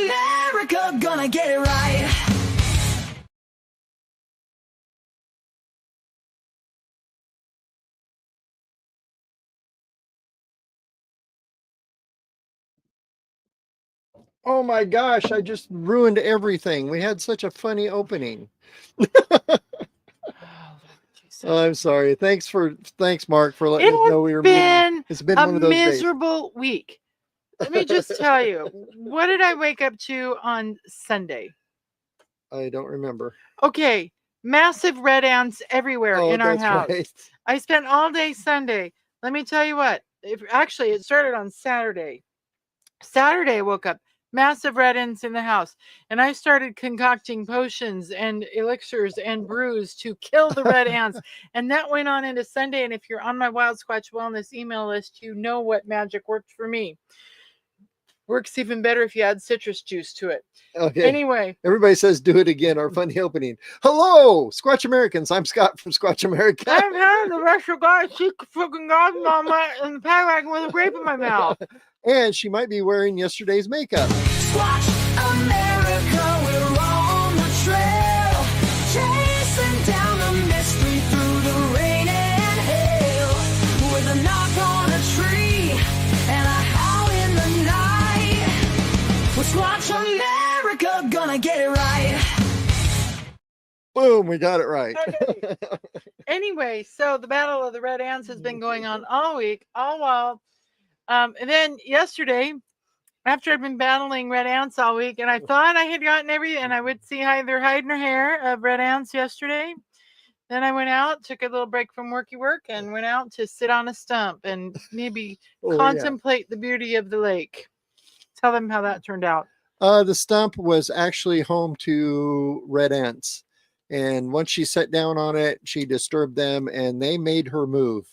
America, gonna get it right. Oh my gosh, I just ruined everything. We had such a funny opening. Oh, I'm sorry. Thanks, Mark, for letting us know we were muted. It's been one of those days. Miserable week. Let me just tell you, what did I wake up to on Sunday? I don't remember. Okay, massive red ants everywhere in our house. Right. I spent all day Sunday. Let me tell you what. Actually, it started on Saturday. Saturday, I woke up, massive red ants in the house, and I started concocting potions and elixirs and brews to kill the red ants. And that went on into Sunday. And if you're on my Wild Squatch Wellness email list, you know what magic worked for me. Works even better if you add citrus juice to it. Okay. Anyway. Everybody says do it again. Our funny opening. Hello, Squatch Americans. I'm Scott from Squatch America. I'm having the rest of guys she freaking got in the paddy wagon with a grape in my mouth. And she might be wearing yesterday's makeup. Squatch America, we're on the trail, chasing down the mystery through the rain and hail, with a knock on a tree and a howl in the night. We're Squatch America, gonna get it right. Boom, we got it right. Okay. Anyway, so the Battle of the Red Ants has been going on all week, all while. And then yesterday, after I'd been battling red ants all week, and I thought I had gotten everything, and I would see they're hiding her hair of red ants yesterday. Then I went out, took a little break from work, and went out to sit on a stump and maybe contemplate the beauty of the lake. Tell them how that turned out. The stump was actually home to red ants. And once she sat down on it, she disturbed them, and they made her move.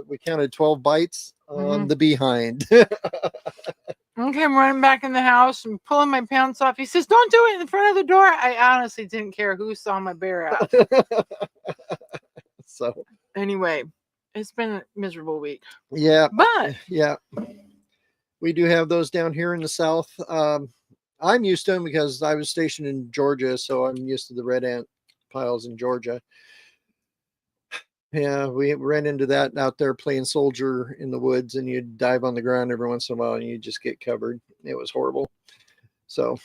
We counted 12 bites on the behind. Okay, I'm running back in the house and pulling my pants off. He says, "Don't do it in front of the door." I honestly didn't care who saw my bare ass. So anyway, it's been a miserable week. Yeah. But yeah, we do have those down here in the South. I'm used to them because I was stationed in Georgia, so I'm used to the red ant piles in Georgia. Yeah, we ran into that out there playing soldier in the woods, and you'd dive on the ground every once in a while and you just get covered. It was horrible. So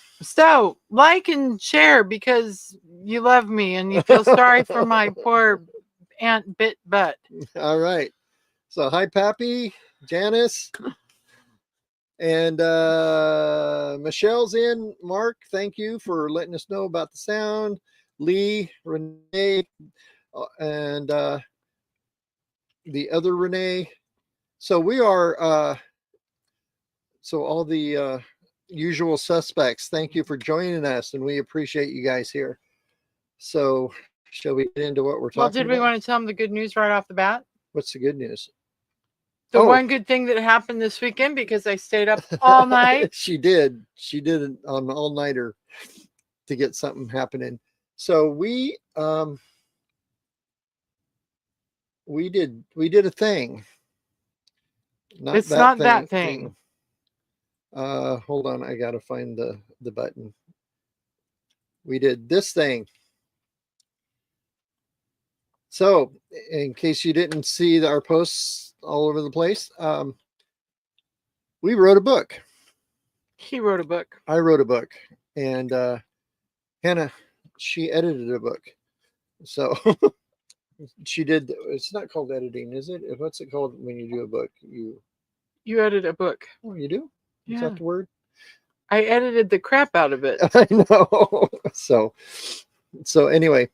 like and share because you love me and you feel sorry for my poor ant bit butt. All right. So hi, Pappy, Janice, and Michelle's in. Mark, thank you for letting us know about the sound. Lee, Renee, and the other Renee. So we are so all the usual suspects, thank you for joining us, and we appreciate you guys here. So shall we get into what we're talking about? Well, did we want to tell them the good news right off the bat? What's the good news? The one good thing that happened this weekend, because I stayed up all night. She did an all-nighter to get something happening. So we did a thing. It's not that thing. Hold on, I gotta find the button. We did this thing. So in case you didn't see our posts all over the place, we wrote a book. He wrote a book. I wrote a book, and Hannah, she edited a book. So she did. It's not called editing, is it? What's it called when you do a book? You edit a book. Oh, you do? Yeah. Is that the word? I edited the crap out of it. I know. So anyway,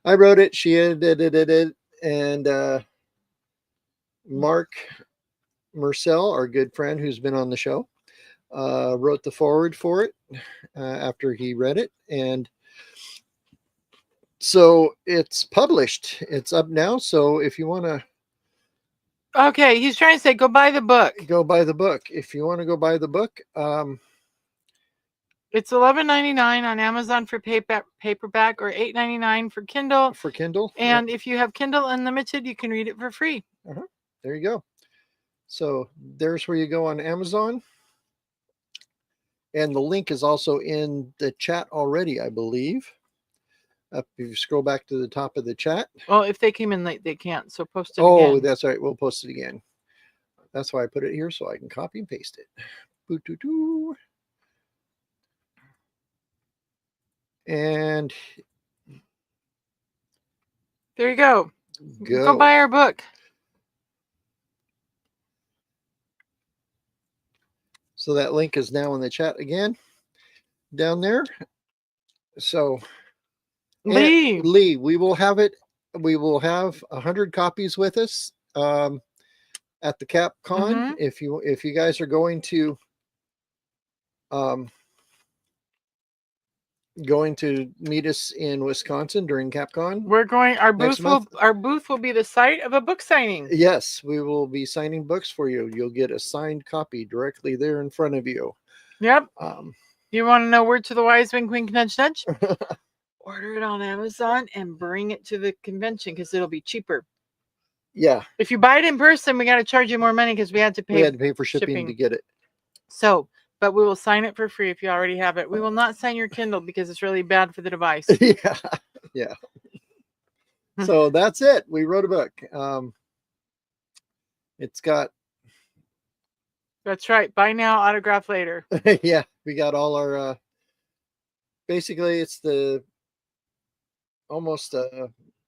I wrote it. She edited it, and Mark Marcel, our good friend who's been on the show, wrote the foreword for it after he read it, and so it's published. It's up now. So if you want to, okay, he's trying to say go buy the book. Go buy the book. If you want to go buy the book, it's $11.99 on Amazon for paperback, or $8.99 for Kindle. For Kindle, and if you have Kindle Unlimited, you can read it for free. There you go. So there's where you go on Amazon. And the link is also in the chat already, I believe. If you scroll back to the top of the chat. Well, if they came in late, they can't. So post it Oh, again. that's right. We'll post it again. That's why I put it here so I can copy and paste it. Boo-doo-doo. And there you go. Go buy our book. So that link is now in the chat again, down there. So Lee, we will have it. We will have 100 copies with us at the CapCon. If you guys are going to meet us in Wisconsin during CapCon, we're going. Our booth will be the site of a book signing. Yes, we will be signing books for you. You'll get a signed copy directly there in front of you. Yep. You want to know word to the wise, wink, wink, nudge, nudge? Order it on Amazon and bring it to the convention because it'll be cheaper. Yeah. If you buy it in person, we got to charge you more money because we had to pay. We had to pay for shipping to get it. So, but we will sign it for free if you already have it. We will not sign your Kindle because it's really bad for the device. Yeah. Yeah. So that's it. We wrote a book. It's got. That's right. Buy now, autograph later. Yeah, we got all our. Basically, it's the. Almost.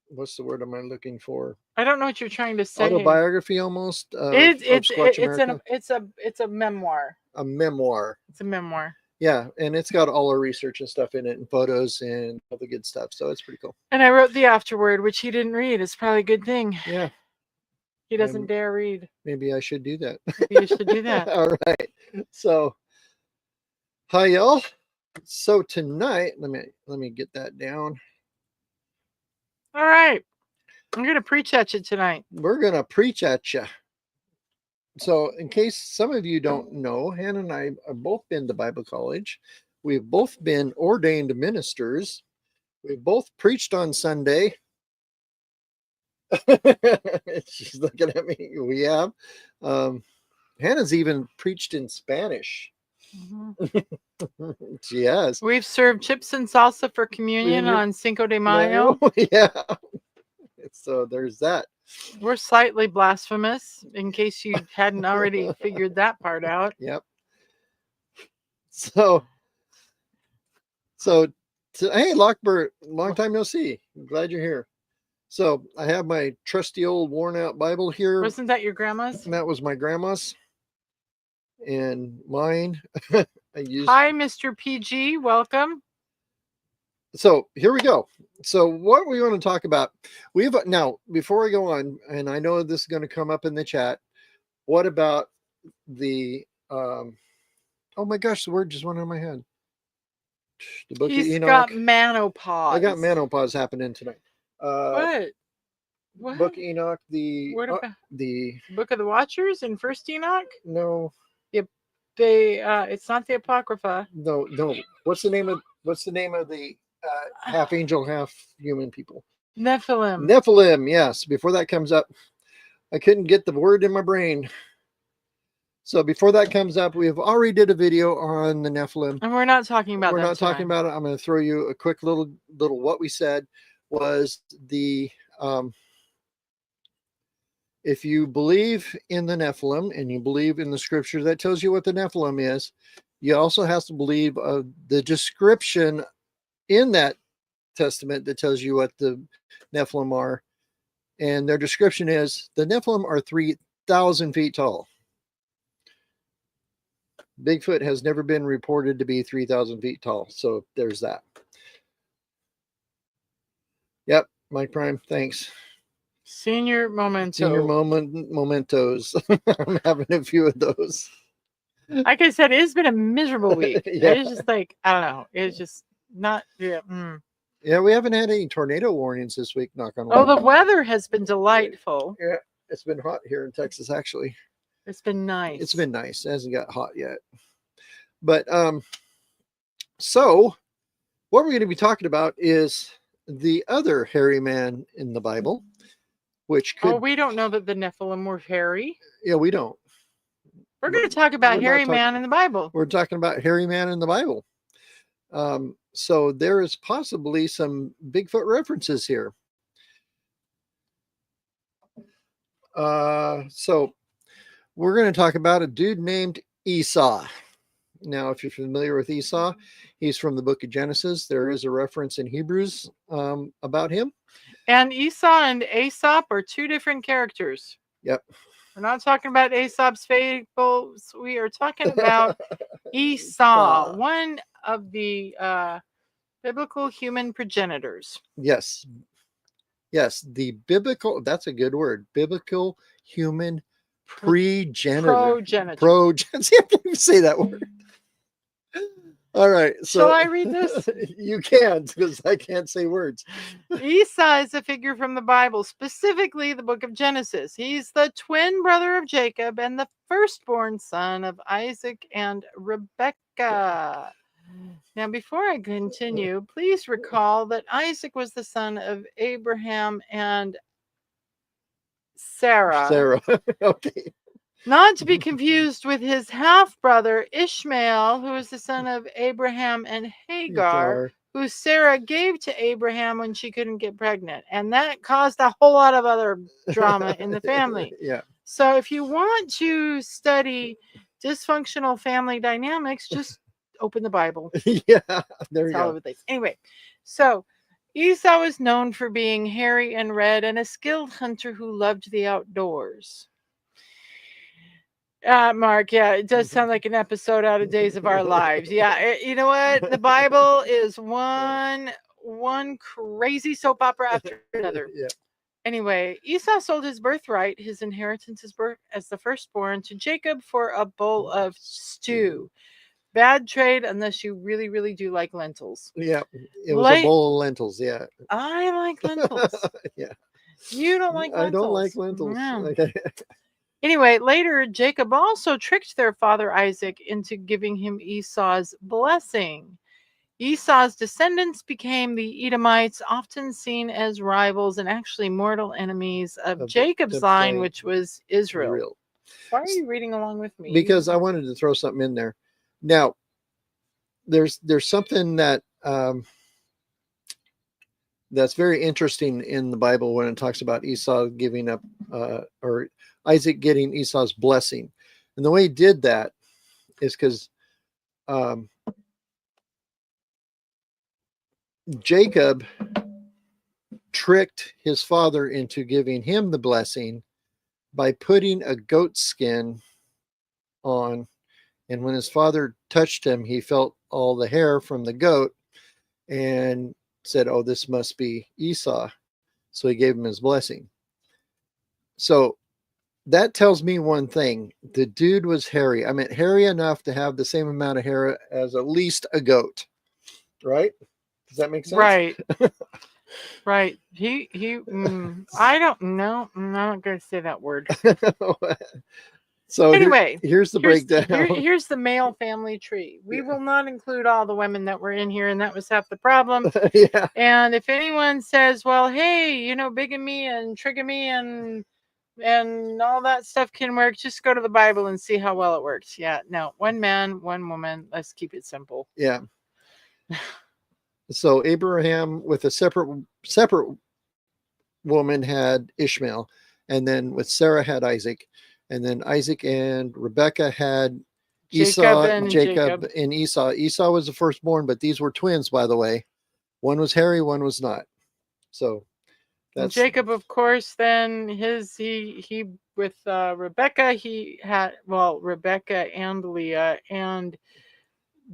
What's the word am I looking for? I don't know what you're trying to say. Autobiography, almost. It's a memoir. A memoir. It's a memoir. Yeah, and it's got all our research and stuff in it, and photos and all the good stuff. So it's pretty cool. And I wrote the afterword, which he didn't read. It's probably a good thing. Yeah. He doesn't dare read. Maybe I should do that. You should do that. All right. So, hi y'all. So tonight, let me get that down. All right. I'm gonna preach at you tonight. We're gonna preach at you. So, in case some of you don't know, Hannah and I have both been to Bible college. We've both been ordained ministers. We've both preached on Sunday. She's looking at me. We have. Hannah's even preached in Spanish. She has. We've served chips and salsa for communion on Cinco de Mayo. Yeah. So there's that. We're slightly blasphemous, in case you hadn't already figured that part out. Yep. So hey, Lockbert, long time no see. I'm glad you're here. So I have my trusty old worn out Bible here. Wasn't that your grandma's? And that was my grandma's and mine. Hi, Mr. PG. Welcome. So here we go. So what we want to talk about, now before we go on, and I know this is going to come up in the chat. What about the oh my gosh, the word just went out of my head. The book He's of Enoch. got menopause. I got menopause happening tonight. What? Book of Enoch, the Book of the Watchers in First Enoch? No. It's not the Apocrypha. No. What's the name of the half angel, half human people? Nephilim, yes. Before that comes up, I couldn't get the word in my brain. So before that comes up, we have already did a video on the Nephilim. And we're not talking about We're not talking about it. I'm going to throw you a quick little what we said was the if you believe in the Nephilim and you believe in the scripture that tells you what the Nephilim is, you also have to believe the description in that testament that tells you what the Nephilim are. And their description is the Nephilim are 3,000 feet tall. Bigfoot has never been reported to be 3,000 feet tall. So there's that. Yep, Mike Prime, thanks. Senior mementos. I'm having a few of those. Like I said, it's been a miserable week. Yeah. It's just like, I don't know. It's just not. Yeah, Yeah, we haven't had any tornado warnings this week, knock on wood. Oh, the weather has been delightful. Yeah, it's been hot here in Texas, actually. It's been nice. It's been nice. It hasn't got hot yet. But so what we're going to be talking about is the other hairy man in the Bible, which could... we don't know that the Nephilim were hairy. Yeah, we don't. We're going to talk about We're not hairy talking- man in the Bible. We're talking about hairy man in the Bible. So there is possibly some Bigfoot references here. So we're going to talk about a dude named Esau. Now, if you're familiar with Esau, he's from the book of Genesis. There is a reference in Hebrews about him. And Esau and Aesop are two different characters. Yep. We're not talking about Aesop's fables. We are talking about Esau, one of the biblical human progenitors. Yes. Yes. The biblical, that's a good word. Biblical human progenitor. See, I can't even say that word. All right. So shall I read this? You can, because I can't say words. Esau is a figure from the Bible, specifically the book of Genesis. He's the twin brother of Jacob and the firstborn son of Isaac and Rebekah. Now, before I continue, please recall that Isaac was the son of Abraham and Sarah. Okay. Not to be confused with his half-brother Ishmael, who is the son of Abraham and Hagar, who Sarah gave to Abraham when she couldn't get pregnant. And that caused a whole lot of other drama in the family. Yeah. So if you want to study dysfunctional family dynamics, just open the Bible. Yeah, there you all go. over the place. Anyway, so Esau was known for being hairy and red and a skilled hunter who loved the outdoors. Mark, yeah, it does sound like an episode out of Days of Our Lives. Yeah, you know what? The Bible is one crazy soap opera after another. Yeah. Anyway, Esau sold his birthright, his inheritance as the firstborn, to Jacob for a bowl of stew. Bad trade unless you really, really do like lentils. Yeah, it was a bowl of lentils. Yeah, I like lentils. Yeah, you don't like lentils. I don't like lentils. No. Okay. Anyway, later, Jacob also tricked their father Isaac into giving him Esau's blessing. Esau's descendants became the Edomites, often seen as rivals and actually mortal enemies of Jacob's line, which was Israel. Why are you reading along with me? Because I wanted to throw something in there. Now, there's something that that's very interesting in the Bible when it talks about Esau giving up, or Isaac getting Esau's blessing. And the way he did that is because Jacob tricked his father into giving him the blessing by putting a goat skin on. And when his father touched him, he felt all the hair from the goat and said, oh, this must be Esau. So he gave him his blessing. So that tells me one thing. The dude was hairy. I mean, hairy enough to have the same amount of hair as at least a goat. Right? Does that make sense? Right. Right. I don't know. I'm not going to say that word. So anyway, here's the breakdown. Here's the male family tree. We will not include all the women that were in here, and that was half the problem. Yeah. And if anyone says, well, hey, bigamy and trigamy and all that stuff can work, just go to the Bible and see how well it works. Yeah, no, one man, one woman. Let's keep it simple. Yeah. So Abraham with a separate woman had Ishmael, and then with Sarah had Isaac. And then Isaac and Rebekah had Esau, Jacob and Esau. Esau was the firstborn, but these were twins, by the way. One was hairy, one was not. So that's Jacob, of course, then he with Rebekah, he had, Rebekah and Leah and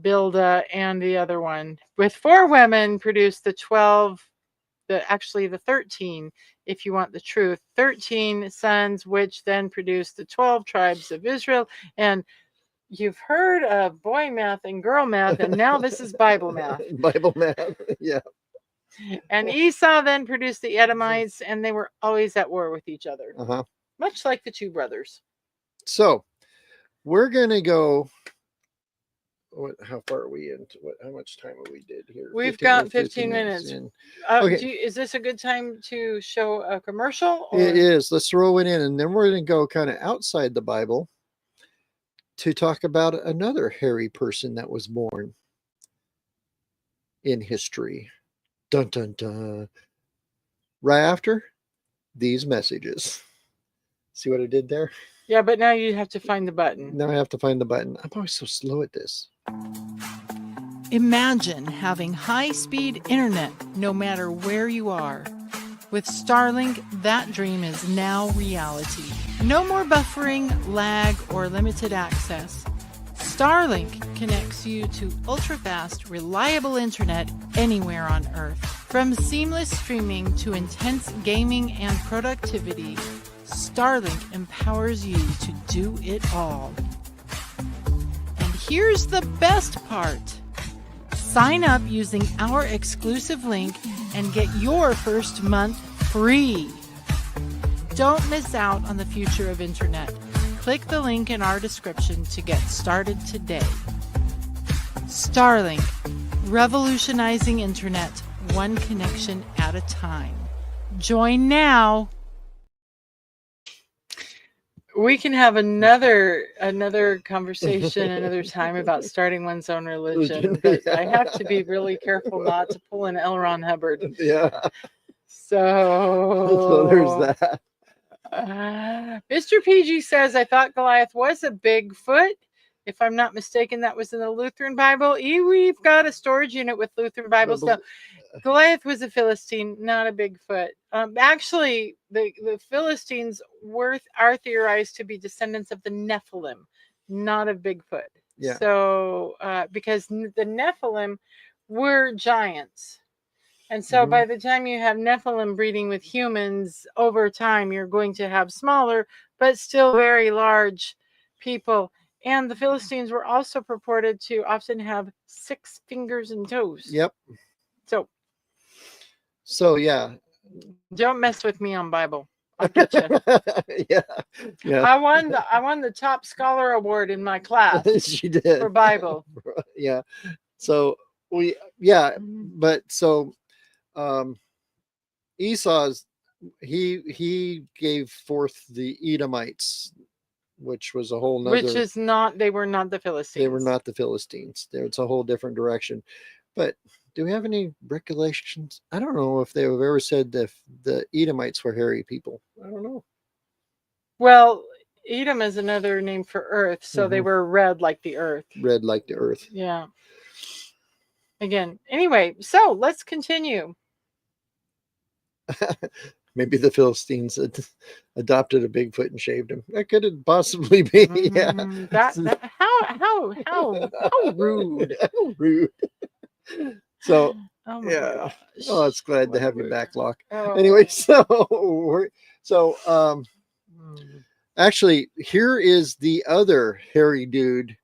Bildah and the other one. With 4 women produced the 12, the 13, if you want the truth, 13 sons, which then produced the 12 tribes of Israel. And you've heard of boy math and girl math, and now this is Bible math. Bible math, yeah. And Esau then produced the Edomites, and they were always at war with each other, much like the 2 brothers. So we're going to go. How far are we into how much time have we did here? We've got 15 minutes. Okay. Is this a good time to show a commercial? It is. Let's throw it in, and then we're going to go kind of outside the Bible to talk about another hairy person that was born in history. Dun dun dun. Right after these messages. See what I did there? Yeah, but now you have to find the button. Now I have to find the button. I'm always so slow at this. Imagine having high-speed internet no matter where you are. With Starlink, that dream is now reality. No more buffering, lag, or limited access. Starlink connects you to ultra-fast, reliable internet anywhere on Earth. From seamless streaming to intense gaming and productivity, Starlink empowers you to do it all. And here's the best part. Sign up using our exclusive link and get your first month free. Don't miss out on the future of internet. Click the link in our description to get started today. Starlink, revolutionizing internet, one connection at a time. Join now. We can have another conversation another time about starting one's own religion, but I have to be really careful not to pull an L. Ron Hubbard. Yeah. So there's that. Mr. PG says, I thought Goliath was a Bigfoot. If I'm not mistaken, that was in the Lutheran Bible. We've got a storage unit with Lutheran Bibles now. Goliath was a Philistine, not a Bigfoot. Actually, the Philistines are theorized to be descendants of the Nephilim, not of Bigfoot. Yeah. So, because the Nephilim were giants. And so by the time you have Nephilim breeding with humans, over time, you're going to have smaller, but still very large people. And the Philistines were also purported to often have 6 fingers and toes. Yep. So yeah. Don't mess with me on Bible. I'll get you. yeah. I won the top scholar award in my class. She did. For Bible. Yeah. So but so Esau's he gave forth the Edomites, which was a whole nother, they were not the Philistines. They were not the Philistines. It's a whole different direction. But do we have any recollections? I don't know if they have ever said that the Edomites were hairy people. I don't know. Well, Edom is another name for earth, so they were red like the earth. Red like the earth. Yeah. Again, anyway, so let's continue. Maybe the Philistines had adopted a Bigfoot and shaved him. That could have possibly be. Yeah. How rude. How rude. So oh my yeah. gosh. Oh, it's glad to have you back, Locke. Anyway, actually, here is the other hairy dude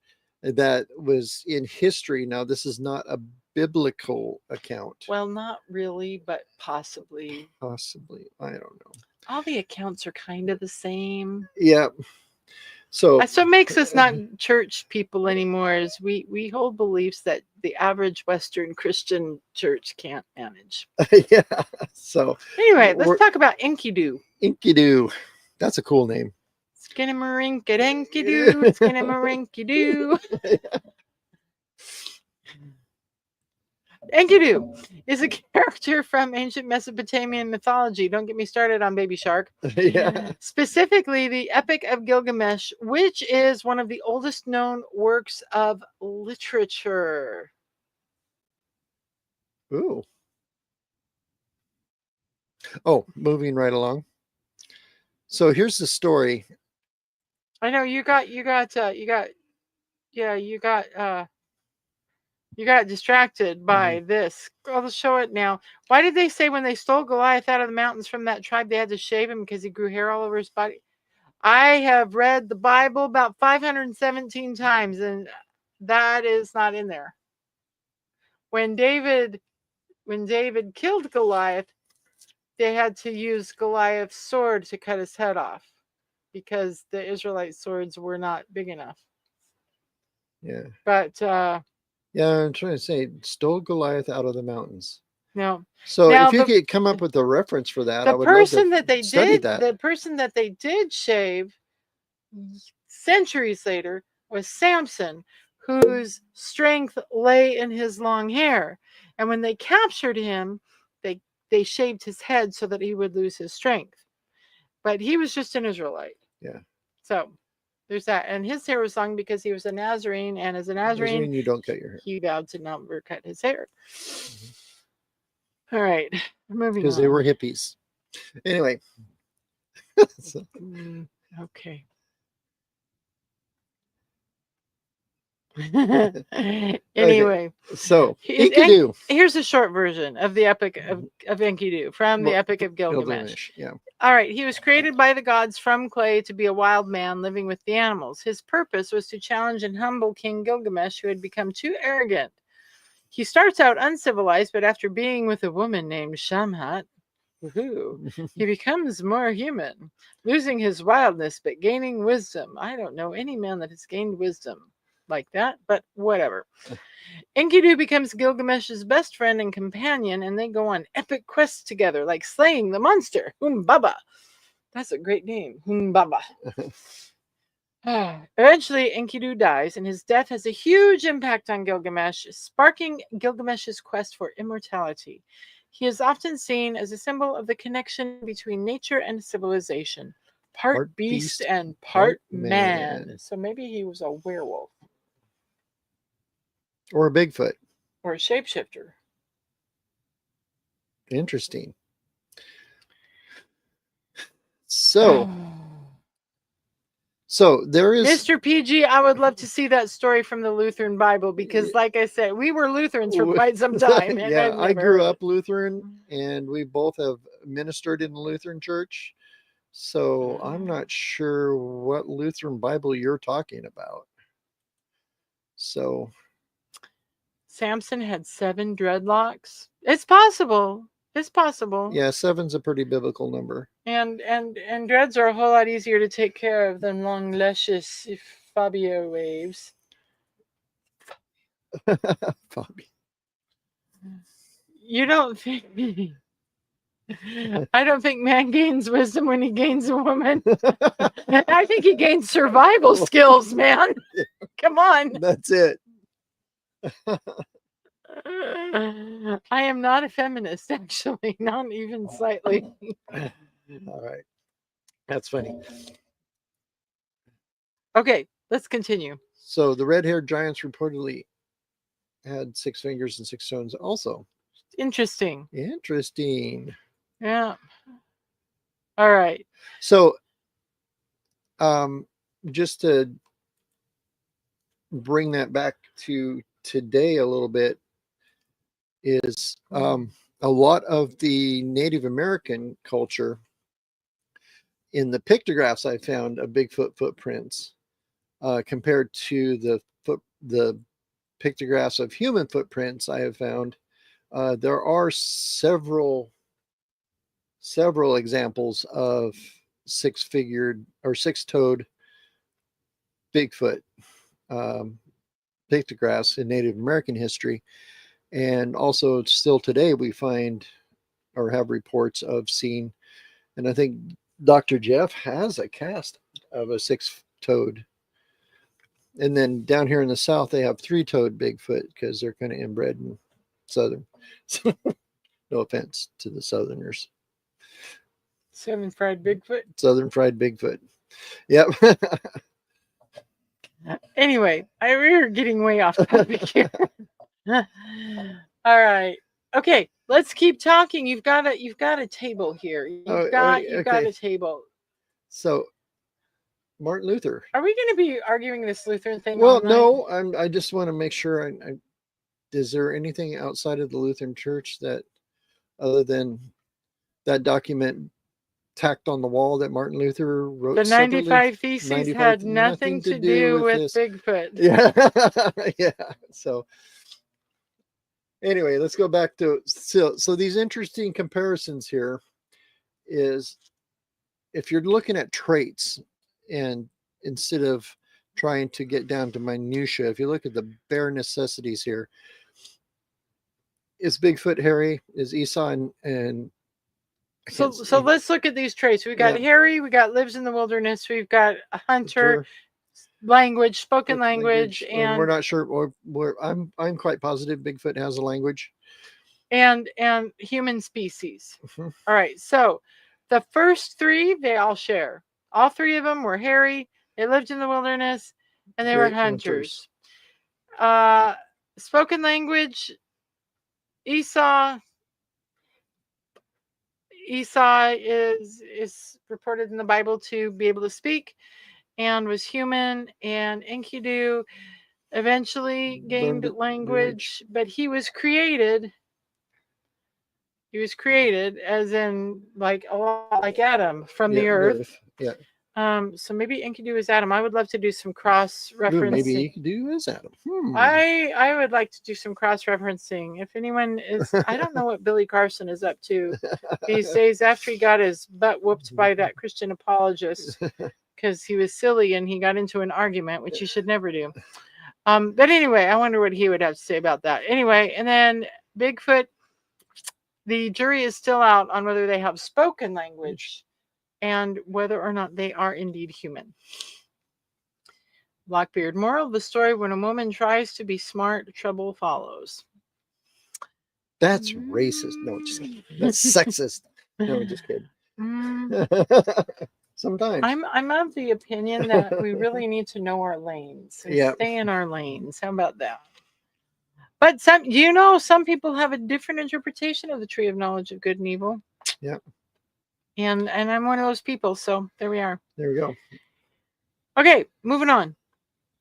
that was in history. Now, this is not a biblical account. Well, not really, but possibly. Possibly. I don't know. All the accounts are kind of the same. Yeah. So that's what makes us not church people anymore, is we hold beliefs that the average Western Christian church can't manage. Yeah. So anyway, let's talk about Enkidu. Enkidu. That's a cool name. Skinnamarink-a-dinky-doo, Skinnamarink-a-doo. Enkidu is a character from ancient Mesopotamian mythology. Don't get me started on Baby Shark. Yeah. Specifically, the Epic of Gilgamesh, which is one of the oldest known works of literature. Ooh. Oh, moving right along. So here's the story. I know you got distracted by this. I'll show it now. Why did they say when they stole Goliath out of the mountains from that tribe, they had to shave him because he grew hair all over his body? I have read the Bible about 517 times, and that is not in there. When David killed Goliath, they had to use Goliath's sword to cut his head off because the Israelite swords were not big enough. Yeah. But yeah, I'm trying to say, stole Goliath out of the mountains. No. So now, if you could come up with a reference for that, I would love to study that. The person that they did shave centuries later was Samson, whose strength lay in his long hair. And when they captured him, they shaved his head so that he would lose his strength. But he was just an Israelite. Yeah. So there's that. And his hair was long because he was a Nazarene. And as a Nazarene, you don't cut your hair. He vowed to never cut his hair. All right. Moving on. Because they were hippies. Anyway. So. Okay. Anyway, so Enkidu. Here's a short version of the epic of Enkidu from the Epic of Gilgamesh. Yeah. All right. He was created by the gods from clay to be a wild man living with the animals. His purpose was to challenge and humble King Gilgamesh, who had become too arrogant. He starts out uncivilized, but after being with a woman named Shamhat, he becomes more human, losing his wildness but gaining wisdom. I don't know any man that has gained wisdom like that, but whatever. Enkidu becomes Gilgamesh's best friend and companion, and they go on epic quests together, like slaying the monster Humbaba. That's a great name, Humbaba. Eventually, Enkidu dies, and his death has a huge impact on Gilgamesh, sparking Gilgamesh's quest for immortality. He is often seen as a symbol of the connection between nature and civilization, part beast and part man. So maybe he was a werewolf. Or a Bigfoot. Or a shapeshifter. Interesting. So there is Mr. PG, I would love to see that story from the Lutheran Bible because, like I said, we were Lutherans for quite some time. Yeah, I grew up Lutheran, and we both have ministered in the Lutheran church. So I'm not sure what Lutheran Bible you're talking about. So Samson had 7 dreadlocks. It's possible. It's possible. Yeah, 7's a pretty biblical number. And dreads are a whole lot easier to take care of than long, luscious Fabio waves. Fabio. You don't think... I don't think man gains wisdom when he gains a woman. I think he gains survival skills, man. Come on. That's it. I am not a feminist, actually, not even slightly. All right. That's funny. Okay, let's continue. So the red-haired giants reportedly had 6 fingers and 6 toes also. Interesting. Yeah. All right. So just to bring that back to today a little bit is a lot of the Native American culture in the pictographs I found of Bigfoot footprints compared to the pictographs of human footprints I have found, there are several examples of 6-figured or 6-toed Bigfoot pictographs in Native American history. And also still today we find or have reports of seeing, and I think Dr. Jeff has a cast of a 6-toed. And then down here in the South, they have 3-toed Bigfoot because they're kind of inbred in Southern. So, no offense to the Southerners. Southern fried Bigfoot. Southern fried Bigfoot. Yep. Anyway, we're getting way off topic here. All right. Okay, let's keep talking. You've got a table here. You've got a table. So Martin Luther. Are we going to be arguing this Lutheran thing? Well, online? no, I just want to make sure. Is there anything outside of the Lutheran Church that, other than that document tacked on the wall that Martin Luther wrote? The 95 Theses had nothing to do with Bigfoot. Yeah, yeah. So anyway, let's go back to so these interesting comparisons here is if you're looking at traits, and instead of trying to get down to minutia, if you look at the bare necessities here, is Bigfoot hairy? Is Esau and so let's look at these traits. We got hairy, we got lives in the wilderness, we've got a hunter, language, spoken Spoken language, and we're and not sure. Or I'm quite positive Bigfoot has a language. and human species. Mhm. All right. So the first three they all share. All three of them were hairy. They lived in the wilderness, and they were Great hunters. hunters. Spoken language. Esau is reported in the Bible to be able to speak and was human, and Enkidu eventually gained Learned language, but he was created as in like a lot like Adam from the earth. Yeah. So maybe Enkidu is Adam. I would love to do some cross Ooh, maybe referencing. Enkidu is Adam. I would like to do some cross referencing. If anyone is, I don't know what Billy Carson is up to these days after he got his butt whooped by that Christian apologist because he was silly and he got into an argument, which he should never do. But anyway, I wonder what he would have to say about that. Anyway, and then Bigfoot, the jury is still out on whether they have spoken language and whether or not they are indeed human. Blackbeard, moral of the story: when a woman tries to be smart, trouble follows. That's racist. No, just kidding. That's sexist. No, just kidding. Sometimes I'm of the opinion that we really need to know our lanes and stay in our lanes. How about that? But some people have a different interpretation of the tree of knowledge of good and evil. Yeah. And I'm one of those people. So there we are. There we go. Okay, moving on.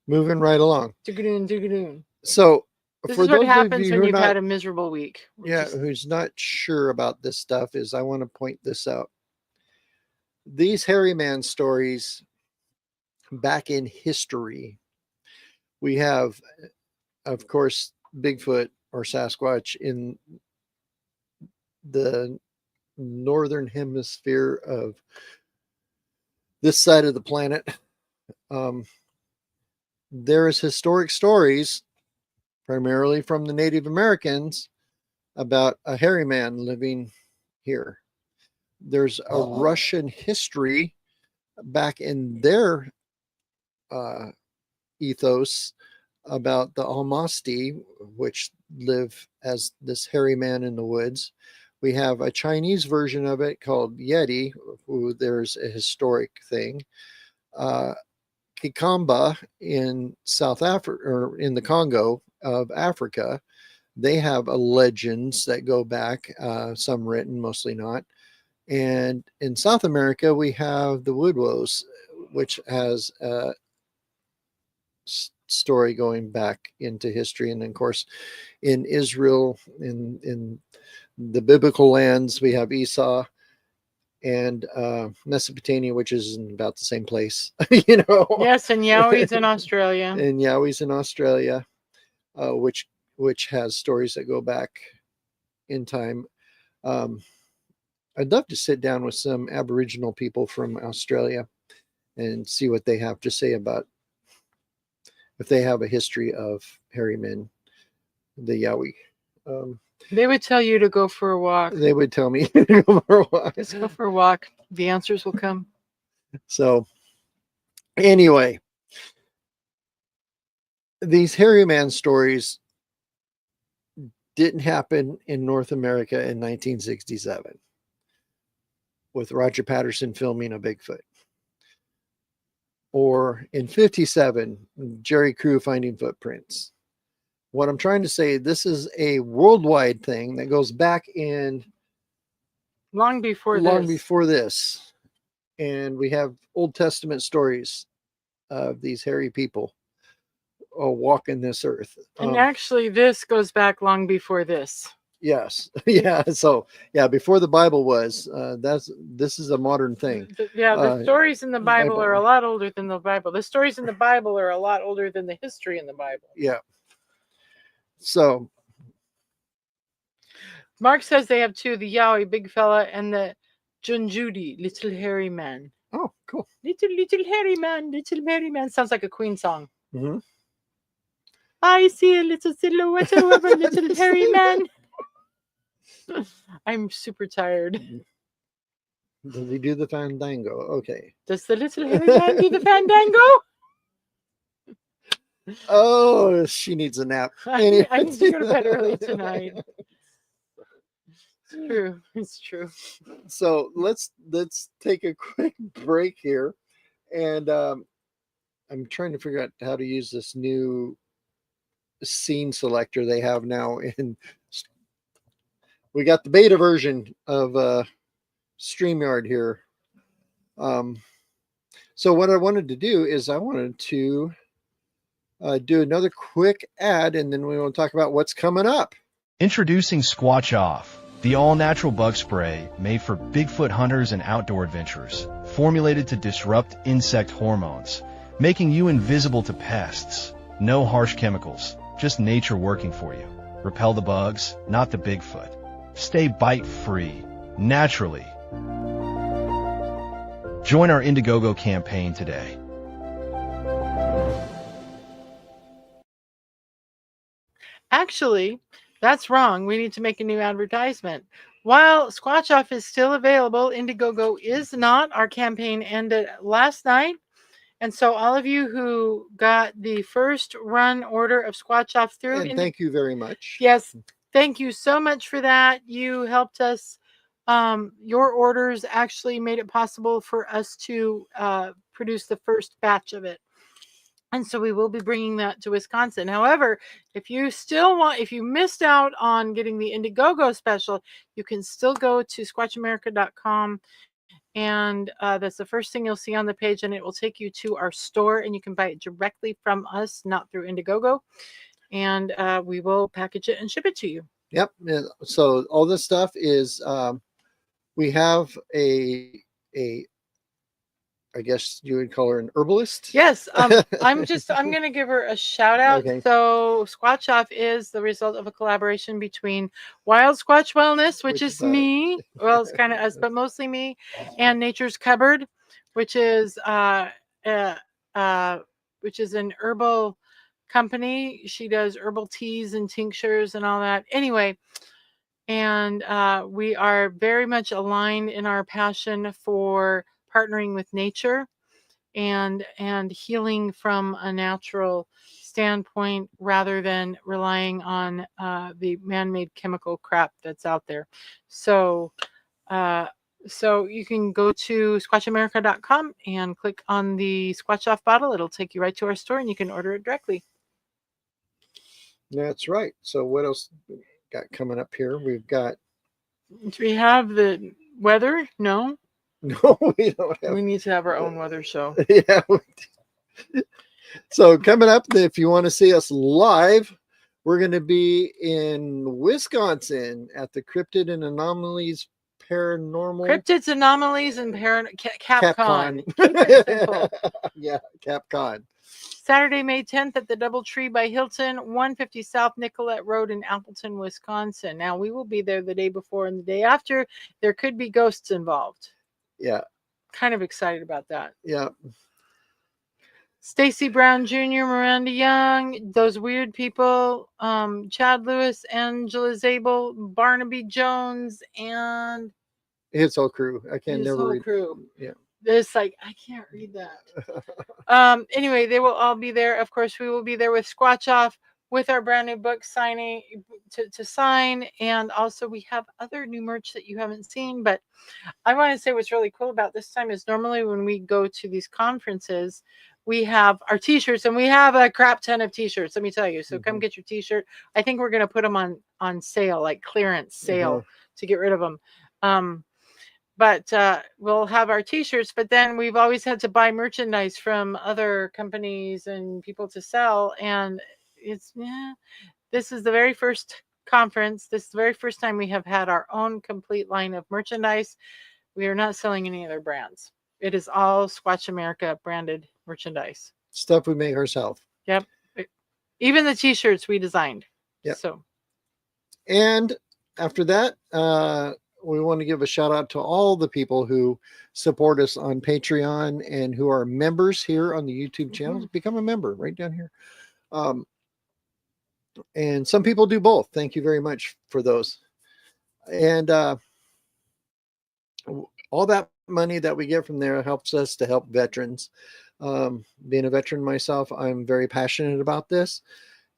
Moving right along. Doogadoon. So this for is what those happens of you when who you've not, had a miserable week. Who's not sure about this stuff, is I want to point this out. These hairy man stories back in history, we have, of course, Bigfoot or Sasquatch in the northern hemisphere of this side of the planet. There is historic stories, primarily from the Native Americans, about a hairy man living here. There's a Russian history back in their ethos about the Almasti, which live as this hairy man in the woods. We have a Chinese version of it called Yeti, who there's a historic thing. Kikamba in South Africa, or in the Congo of Africa, they have legends that go back, some written, mostly not. And in South America, we have the Woodwos, which has a story going back into history. And of course, in Israel, in the biblical lands, we have Esau, and Mesopotamia, which is in about the same place, Yes, and Yowie's in Australia. And Yowie's in Australia, which has stories that go back in time. I'd love to sit down with some Aboriginal people from Australia and see what they have to say about if they have a history of hairy men, the Yowie. They would tell you to go for a walk. They would tell me to go for a walk. Just go for a walk. The answers will come. So anyway, these hairy man stories didn't happen in North America in 1967 with Roger Patterson filming a Bigfoot, or in 57, Jerry Crew finding footprints. What I'm trying to say, this is a worldwide thing that goes back in long before this. And we have Old Testament stories of these hairy people walking this earth. And actually, this goes back long before this. Yes. Yeah. So yeah, before the Bible was, this is a modern thing. The stories in the Bible are a lot older than the Bible. The stories in the Bible are a lot older than the history in the Bible. Yeah. So Mark says they have two, the Yowie, big fella, and the Junjudi, little hairy man. Oh, cool. Little hairy man. Sounds like a Queen song. Mm-hmm. I see a little silhouette of a little hairy man. I'm super tired. Does he do the fandango? Okay. Does the little hairy man do the fandango? Oh, she needs a nap. I need to go to bed early tonight. It's true. It's true. So let's take a quick break here, and I'm trying to figure out how to use this new scene selector they have now. In we got the beta version of StreamYard here. So what I wanted to do is I wanted to do another quick ad, and then we want to talk about what's coming up. Introducing Squatch Off, the all-natural bug spray made for Bigfoot hunters and outdoor adventurers, formulated to disrupt insect hormones, making you invisible to pests. No harsh chemicals, just nature working for you. Repel the bugs, not the Bigfoot. Stay bite-free, naturally. Join our Indiegogo campaign today. Actually, that's wrong. We need to make a new advertisement. While Squatch Off is still available, Indiegogo is not. Our campaign ended last night. And so all of you who got the first run order of Squatch Off through. And thank you very much. Yes. Thank you so much for that. You helped us. Your orders actually made it possible for us to produce the first batch of it. And so we will be bringing that to Wisconsin. However, if you missed out on getting the Indiegogo special, you can still go to squatchamerica.com. And that's the first thing you'll see on the page. And it will take you to our store, and you can buy it directly from us, not through Indiegogo. And we will package it and ship it to you. Yep. So all this stuff is, we have I guess you would call her an herbalist. Yes. I'm going to give her a shout out. Okay. So Squatch Off is the result of a collaboration between Wild Squatch Wellness, which is me. Well, it's kind of us, but mostly me, and Nature's Cupboard, which is an herbal company. She does herbal teas and tinctures and all that. Anyway, and we are very much aligned in our passion for partnering with nature and healing from a natural standpoint rather than relying on the man-made chemical crap that's out there. So you can go to squatchamerica.com and click on the Squatch Off bottle. It'll take you right to our store, and you can order it directly. That's right. So what else got coming up here? Do we have the weather? No, we don't have. We need to have our own weather show. Yeah. So coming up, if you want to see us live, we're going to be in Wisconsin at the Cryptid and Anomalies Paranormal. Cryptids, Anomalies, and CapCon. Yeah, CapCon. Saturday, May 10th at the DoubleTree by Hilton, 150 South Nicollet Road in Appleton, Wisconsin. Now, we will be there the day before and the day after. There could be ghosts involved. Yeah. Kind of excited about that. Yeah. Stacy Brown Jr., Miranda Young, those weird people, Chad Lewis, Angela Zabel, Barnaby Jones, and his whole crew. I can never read. Crew. Yeah. It's like, I can't read that. Anyway, they will all be there. Of course, we will be there with Squatch Off with our brand new book signing to sign. And also we have other new merch that you haven't seen. But I want to say what's really cool about this time is normally when we go to these conferences, we have our t-shirts, and we have a crap ton of t-shirts. Let me tell you. So come get your t-shirt. I think we're going to put them on sale, like clearance sale to get rid of them. But we'll have our t-shirts, but then we've always had to buy merchandise from other companies and people to sell. And this is the very first conference. This is the very first time we have had our own complete line of merchandise. We are not selling any other brands. It is all Squatch America branded merchandise. Stuff we make ourselves. Yep. Even the t-shirts we designed. Yep. So. And after that, we want to give a shout out to all the people who support us on Patreon and who are members here on the YouTube channel. Become a member right down here. And some people do both. Thank you very much for those. And all that money that we get from there helps us to help veterans. Being a veteran myself, I'm very passionate about this.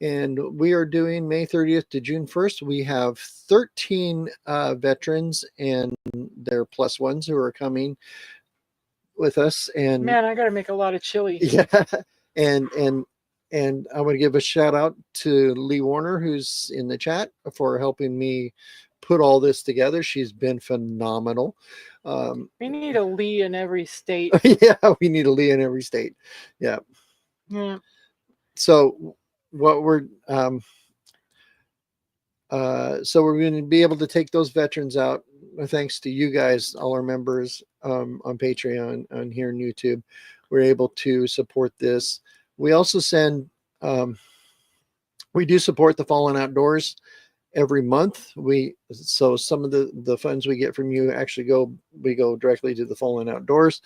And we are doing May 30th to June 1st. We have 13 veterans and their plus ones who are coming with us. And Man, I got to make a lot of chili. yeah, and I want to give a shout out to Lee Warner, who's in the chat, for helping me put all this together. She's been phenomenal. We need a Lee in every state. Yeah, we need a Lee in every state. Yeah. Yeah. So what we're so we're going to be able to take those veterans out, thanks to you guys, all our members on Patreon, on here on YouTube. We're able to support this. We also send, we do support the Fallen Outdoors every month. So some of the funds we get from you actually we go directly to the Fallen Outdoors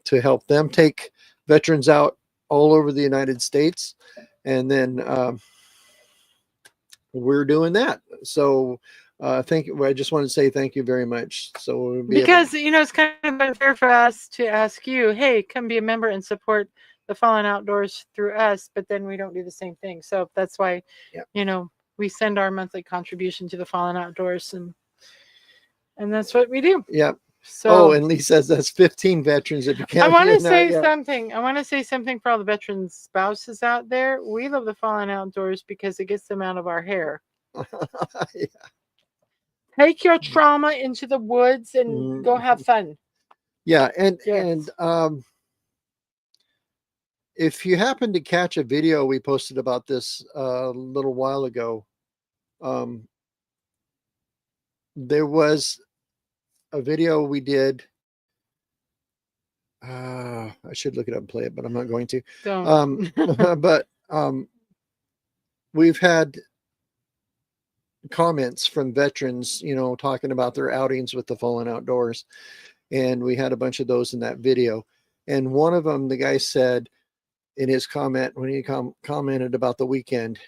to help them take veterans out all over the United States. And then we're doing that. So thank you. I just want to say thank you very much. So we'll be because it's kind of unfair for us to ask you, hey, come be a member and support the Fallen Outdoors through us, but then we don't do the same thing. So that's why, we send our monthly contribution to the Fallen Outdoors, and that's what we do. Yeah. So, and Lee says that's 15 veterans. If you can't, I want to say something. I want to say something for all the veterans' spouses out there. We love the Fallen Outdoors because it gets them out of our hair. Yeah. Take your trauma into the woods and go have fun. Yeah, and if you happen to catch a video we posted about this a little while ago, there was a video we did. I should look it up and play it, but I'm not going to. Don't. But we've had comments from veterans, talking about their outings with the Fallen Outdoors, and we had a bunch of those in that video. And one of them, the guy said in his comment, when he commented about the weekend,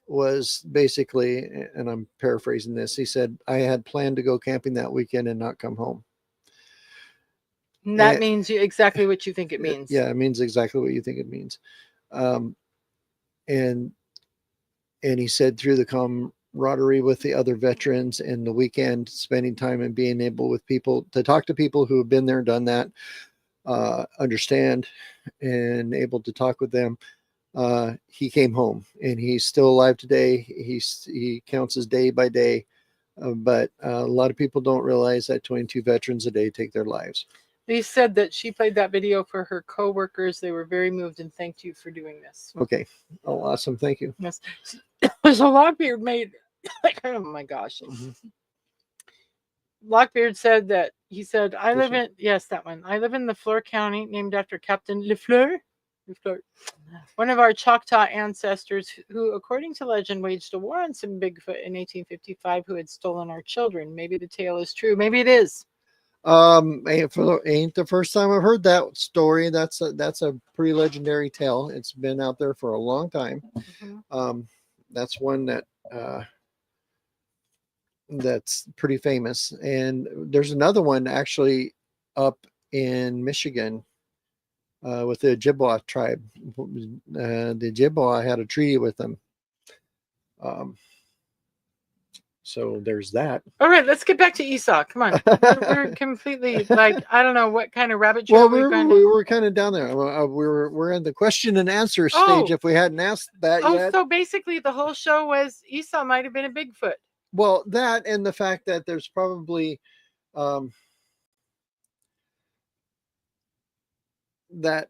was basically, and I'm paraphrasing this, he said, I had planned to go camping that weekend and not come home. That means exactly what you think it means. Yeah, it means exactly what you think it means. And he said through the camaraderie with the other veterans and the weekend, spending time and being able with people to talk to people who have been there, done that, understand, and able to talk with them, he came home, and he's still alive today. He counts his day by day, but a lot of people don't realize that 22 veterans a day take their lives. Lee said that she played that video for her co-workers. They were very moved and thanked you for doing this. Okay. Oh, awesome. Thank you. Yes. So Lockbeard made, oh my gosh. Lockbeard said that, he said, I live in the Fleur County, named after Captain Lefleur, one of our Choctaw ancestors who, according to legend, waged a war on some Bigfoot in 1855 who had stolen our children. Maybe the tale is true. Maybe it is. Ain't the first time I've heard that story. That's a pretty legendary tale. It's been out there for a long time. That's one that that's pretty famous. And there's another one actually up in Michigan with the Ojibwa tribe. The Ojibwa had a treaty with them. So there's that. All right, let's get back to Esau. Come on. We're completely, I don't know what kind of rabbit trail we were kind of down there. We're in the question and answer stage if we hadn't asked that yet. So basically the whole show was Esau might have been a Bigfoot. Well, that and the fact that there's probably that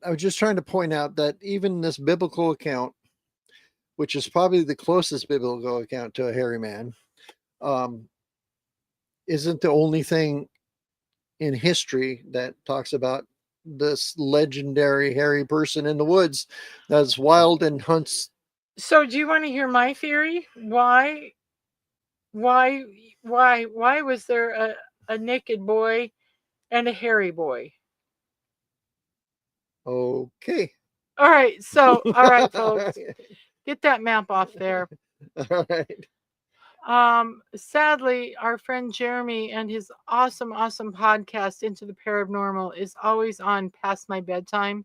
I was just trying to point out that even this biblical account, which is probably the closest biblical account to a hairy man, isn't the only thing in history that talks about this legendary hairy person in the woods that's wild and hunts. So do you want to hear my theory? Why was there a naked boy and a hairy boy? Okay. All right. So, all right, folks, get that map off there. All right. Sadly, our friend Jeremy and his awesome podcast Into the Paranormal is always on past my bedtime.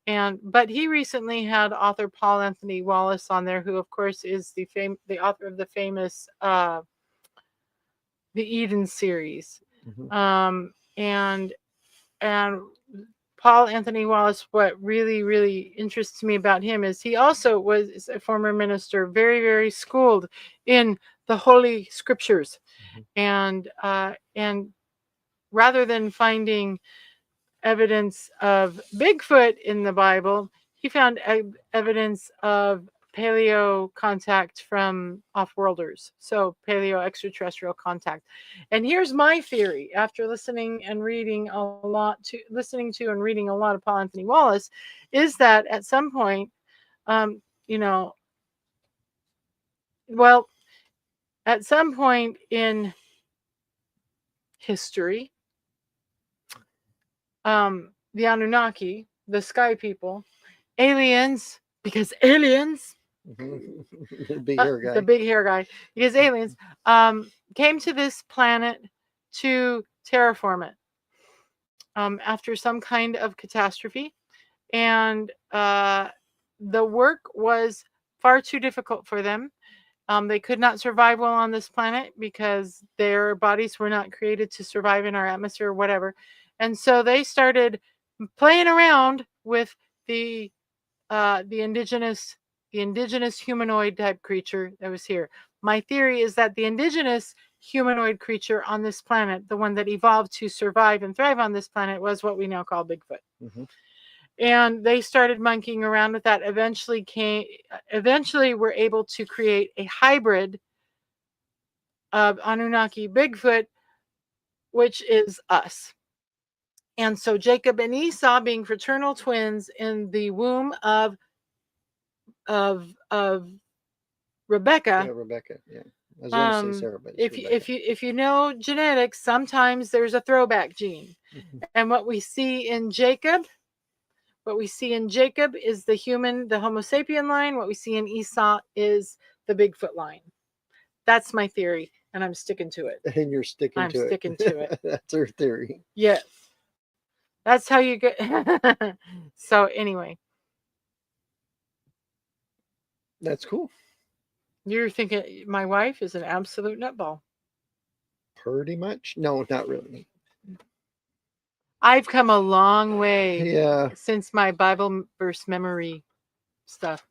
But he recently had author Paul Anthony Wallace on there, who of course is the author of the famous the Eden series. And Paul Anthony Wallace, what really interests me about him is he also was a former minister, very schooled in the Holy Scriptures. And rather than finding evidence of Bigfoot in the Bible, he found evidence of paleo contact from off-worlders, so paleo extraterrestrial contact. And here's my theory after listening to and reading a lot of Paul Anthony Wallace, is that at some point, at some point in history, the Anunnaki, the sky people, aliens, because aliens, the big hair guy, because aliens came to this planet to terraform it after some kind of catastrophe. And the work was far too difficult for them. They could not survive well on this planet because their bodies were not created to survive in our atmosphere or whatever. And so they started playing around with the indigenous humanoid type creature that was here. My theory is that the indigenous humanoid creature on this planet, the one that evolved to survive and thrive on this planet, was what we now call Bigfoot. And they started monkeying around with that. Eventually were able to create a hybrid of Anunnaki Bigfoot, which is us. And so Jacob and Esau, being fraternal twins in the womb of Rebecca. Yeah, Rebecca. Yeah, I was going to say Sarah, but if you know genetics, sometimes there's a throwback gene. And what we see in Jacob is the Homo sapien line. What we see in Esau is the Bigfoot line. That's my theory, and I'm sticking to it. And you're sticking to it. I'm sticking to it. That's her theory. Yes. That's how you get. So anyway. That's cool. You're thinking my wife is an absolute nutball. Pretty much. No, not really. I've come a long way since my Bible verse memory stuff.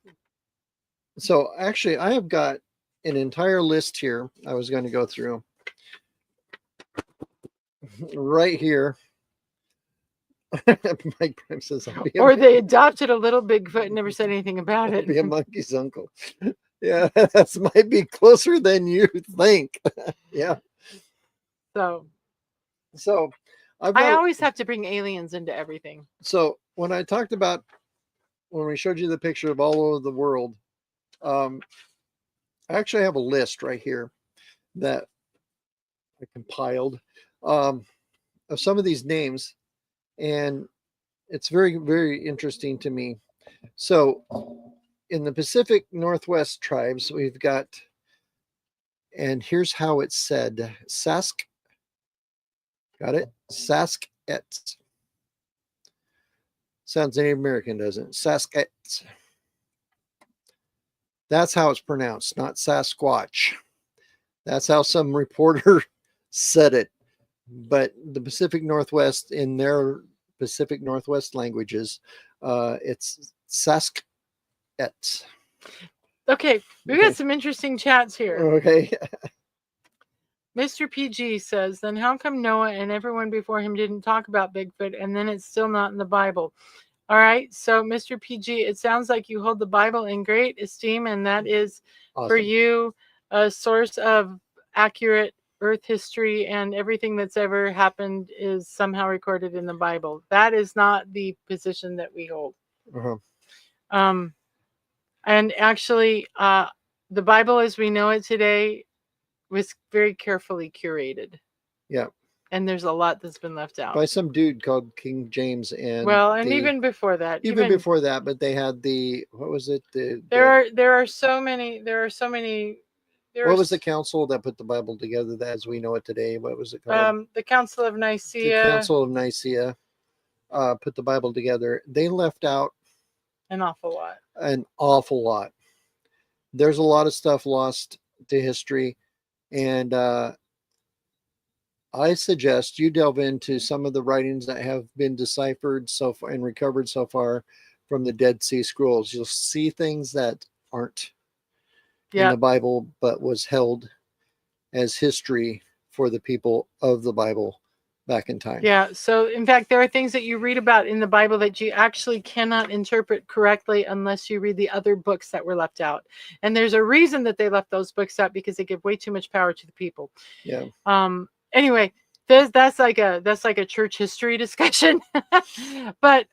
So actually, I have got an entire list here I was going to go through. Right here. Mike Prime says, or they adopted a little Bigfoot and never said anything about it. Be a monkey's uncle. Yeah, that might be closer than you think. Yeah. So I always have to bring aliens into everything. So when I talked about, when we showed you the picture of all over the world, I actually have a list right here that I compiled of some of these names. And it's very interesting to me. So in the Pacific Northwest tribes, we've got, and here's how it's said, Sask. Got it? Saskets. Sounds Native American, doesn't it? Saskets. That's how it's pronounced, not Sasquatch. That's how some reporter said it. But the Pacific Northwest, in their Pacific Northwest languages, it's Saskets. Okay, we got some interesting chats here. Okay. Mr. PG says, then how come Noah and everyone before him didn't talk about Bigfoot, and then it's still not in the Bible? All right, so Mr. PG, it sounds like you hold the Bible in great esteem, and that is awesome. For you a source of accurate Earth history, and everything that's ever happened is somehow recorded in the Bible. That is not the position that we hold. And actually, the Bible as we know it today was very carefully curated. Yeah. And there's a lot that's been left out. By some dude called King James. And even before that. Even before that, but they had the, what was it? There are so many What was the council that put the Bible together as we know it today? What was it called? The Council of The Nicaea. Council of Nicaea put the Bible together. They left out An awful lot. an awful lot. There's a lot of stuff lost to history, and I suggest you delve into some of the writings that have been deciphered so far and recovered so far from the Dead Sea Scrolls. You'll see things that aren't in the Bible, but was held as history for the people of the Bible back in time. Yeah. So, in fact, there are things that you read about in the Bible that you actually cannot interpret correctly unless you read the other books that were left out. And there's a reason that they left those books out, because they give way too much power to the people. Yeah. Anyway, that's like a church history discussion. But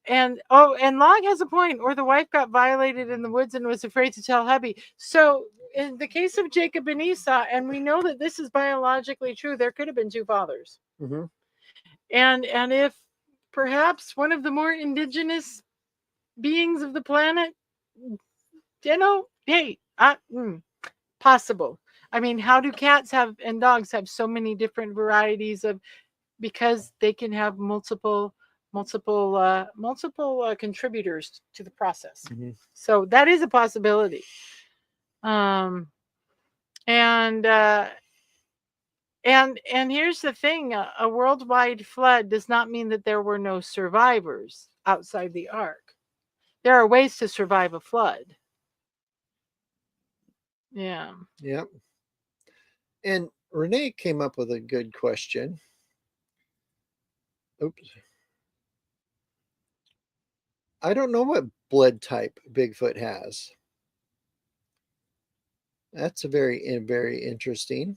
and Log has a point. Or the wife got violated in the woods and was afraid to tell hubby. So in the case of Jacob and Esau, and we know that this is biologically true, there could have been two fathers. Mm-hmm. And if perhaps one of the more indigenous beings of the planet, hey, possible. I mean, how do cats and dogs have so many different varieties of? Because they can have multiple contributors to the process. Mm-hmm. So that is a possibility. And here's the thing: a worldwide flood does not mean that there were no survivors outside the ark. There are ways to survive a flood. Yeah. Yep. And Renee came up with a good question. Oops. I don't know what blood type Bigfoot has. That's very interesting.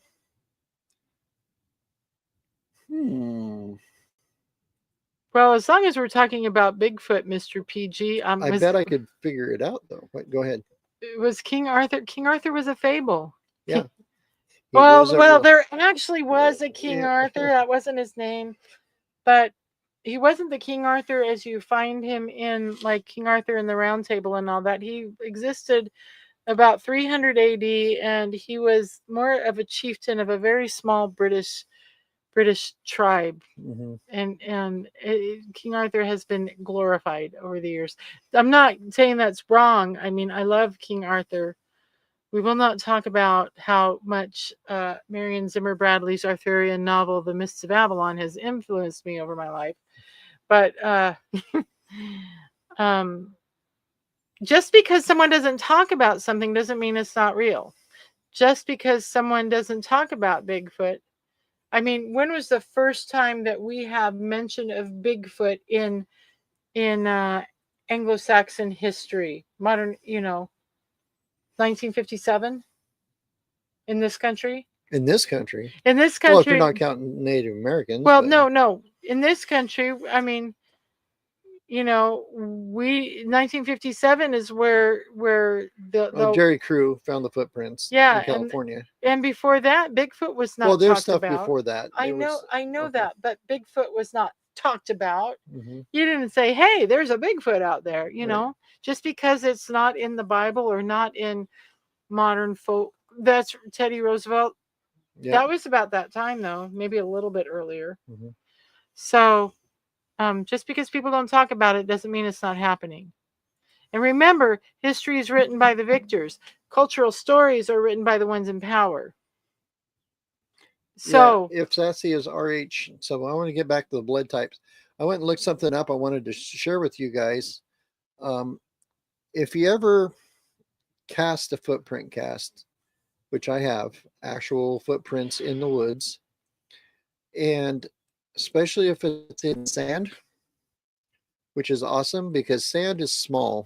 Well, as long as we're talking about Bigfoot, Mr. PG, I bet I could figure it out, though. Go ahead. It was King Arthur. King Arthur was a fable. Yeah. Well, there actually was a King Arthur. That wasn't his name, but he wasn't the King Arthur as you find him in, like, King Arthur and the Round Table and all that. He existed about 300 AD, and he was more of a chieftain of a very small British tribe. Mm-hmm. And King Arthur has been glorified over the years. I'm not saying that's wrong. I mean, I love King Arthur. We will not talk about how much Marion Zimmer Bradley's Arthurian novel, The Mists of Avalon, has influenced me over my life. But just because someone doesn't talk about something doesn't mean it's not real. Just because someone doesn't talk about Bigfoot. I mean, when was the first time that we have mention of Bigfoot in Anglo-Saxon history? Modern, 1957 in this country? In this country? In this country. Well, if you're not counting Native Americans. Well, no. In this country, I mean, 1957 is where the Jerry Crew found the footprints in California. And before that, Bigfoot was not. Well, there's stuff about. Before that. I know okay. that, but Bigfoot was not talked about. Mm-hmm. You didn't say, "Hey, there's a Bigfoot out there." Know, just because it's not in the Bible or not in modern folk. That's Teddy Roosevelt. Yep. That was about that time, though, maybe a little bit earlier. Mm-hmm. So. Just because people don't talk about it doesn't mean it's not happening. And remember, history is written by the victors. Cultural stories are written by the ones in power. So, if Sassy is RH, so I want to get back to the blood types. I went and looked something up I wanted to share with you guys. If you ever cast a footprint cast, which I have, actual footprints in the woods, and especially if it's in sand, which is awesome because sand is small